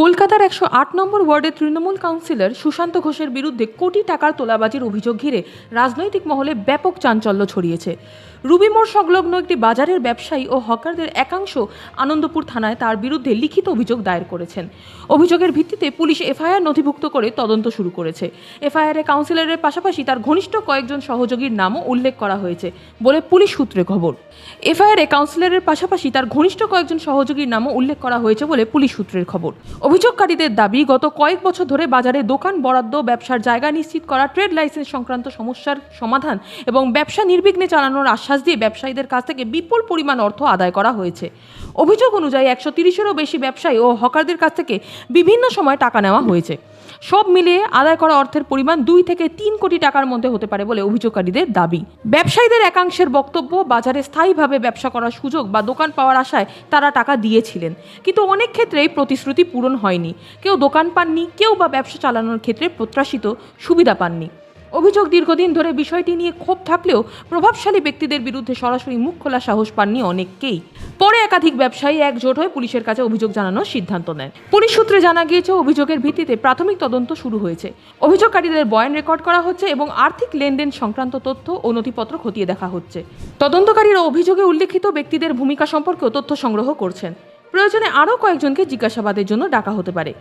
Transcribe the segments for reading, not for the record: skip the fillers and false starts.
কলকাতার ১০৮ নম্বর ওয়ার্ডের তৃণমূল কাউন্সিলর সুশান্ত ঘোষের বিরুদ্ধে কোটি টাকার তোলাবাজির অভিযোগ ঘিরে রাজনৈতিক মহলে ব্যাপক চাঞ্চল্য ছড়িয়েছে। রুবি মোড় সংলগ্ন একটি বাজারের ব্যবসায়ী ও হকারদের একাংশ আনন্দপুর থানায় তার বিরুদ্ধে লিখিত অভিযোগ দায়ের করেছেন। অভিযোগের ভিত্তিতে পুলিশ এফআইআর নথিভুক্ত করে তদন্ত শুরু করেছে। এফআইআরে কাউন্সিলরের পাশাপাশি তার ঘনিষ্ঠ কয়েকজন সহযোগীর নামও উল্লেখ করা হয়েছে বলে পুলিশ সূত্রে খবর। এফআইআরে কাউন্সিলরের পাশাপাশি তার ঘনিষ্ঠ কয়েকজন সহযোগীর নামও উল্লেখ করা হয়েছে বলে পুলিশ সূত্রের খবর। অভিযোগকারীদের দাবি, গত কয়েক বছর ধরে বাজারে দোকান বরাদ্দ, ব্যবসার জায়গা নিশ্চিত করা, ট্রেড লাইসেন্স সংক্রান্ত সমস্যার সমাধান এবং ব্যবসা নির্বিঘ্নে চালানোর আশ্বাস দিয়ে ব্যবসায়ীদের কাছ থেকে বিপুল পরিমাণ অর্থ আদায় করা হয়েছে। অভিযোগ অনুযায়ী ১৩০-এরও বেশি ব্যবসায়ী ও হকারদের কাছ থেকে বিভিন্ন সময় টাকা নেওয়া হয়েছে। সব মিলিয়ে আদায় করা অর্থের পরিমাণ ২ থেকে ৩ কোটি টাকার মধ্যে হতে পারে বলে অভিযোগকারীদের দাবি। ব্যবসায়ীদের একাংশের বক্তব্য, বাজারে স্থায়ীভাবে ব্যবসা করার সুযোগ বা দোকান পাওয়ার আশায় তারা টাকা দিয়েছিলেন, কিন্তু অনেক ক্ষেত্রেই প্রতিশ্রুতি পূরণ হয়নি। কেউ দোকান পাননি, কেউ বা ব্যবসা চালানোর ক্ষেত্রে প্রত্যাশিত সুবিধা পাননি। অভিযোগ, দীর্ঘদিন ধরে বিষয়টি নিয়ে ক্ষোভ থাকলেও প্রভাবশালী ব্যক্তিদের বিরুদ্ধে সরাসরি মুখ খোলার সাহস পাননি অনেককেই। পরে একাধিক ব্যবসায়ী একজোট হয়ে পুলিশের কাছে অভিযোগ জানানোর সিদ্ধান্ত নেন। পুলিশ সূত্রে জানা গিয়েছে, অভিযোগের ভিত্তিতে প্রাথমিক তদন্ত শুরু হয়েছে। অভিযোগকারীদের বয়ান রেকর্ড করা হচ্ছে এবং আর্থিক লেনদেন সংক্রান্ত তথ্য ও নথিপত্র খতিয়ে দেখা হচ্ছে। তদন্তকারীরা অভিযোগে উল্লেখিত ব্যক্তিদের ভূমিকা সম্পর্কেও তথ্য সংগ্রহ করছেন। প্রয়োজনে আরও কয়েকজনকে জিজ্ঞাসাবাদের জন্য ডাকা হতে পারে।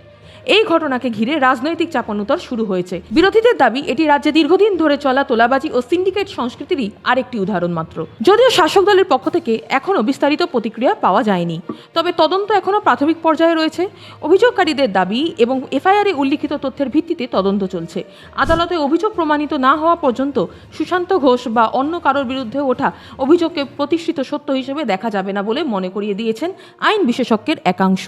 এই ঘটনাকে ঘিরে রাজনৈতিক চাপানুতর শুরু হয়েছে। বিরোধীদের দাবি, এটি রাজ্যে দীর্ঘদিন ধরে চলা তোলাবাজি ও সিন্ডিকেট সংস্কৃতিরই আরেকটি উদাহরণ মাত্র। যদিও শাসক দলের পক্ষ থেকে এখনও বিস্তারিত প্রতিক্রিয়া পাওয়া যায়নি, তবে তদন্ত এখনও প্রাথমিক পর্যায়ে রয়েছে। অভিযোগকারীদের দাবি এবং এফআইআরে উল্লিখিত তথ্যের ভিত্তিতে তদন্ত চলছে। আদালতে অভিযোগ প্রমাণিত না হওয়া পর্যন্ত সুশান্ত ঘোষ বা অন্য কারোর বিরুদ্ধে ওঠা অভিযোগকে প্রতিষ্ঠিত সত্য হিসেবে দেখা যাবে না বলে মনে করিয়ে দিয়েছেন আইন বিশেষজ্ঞের একাংশ।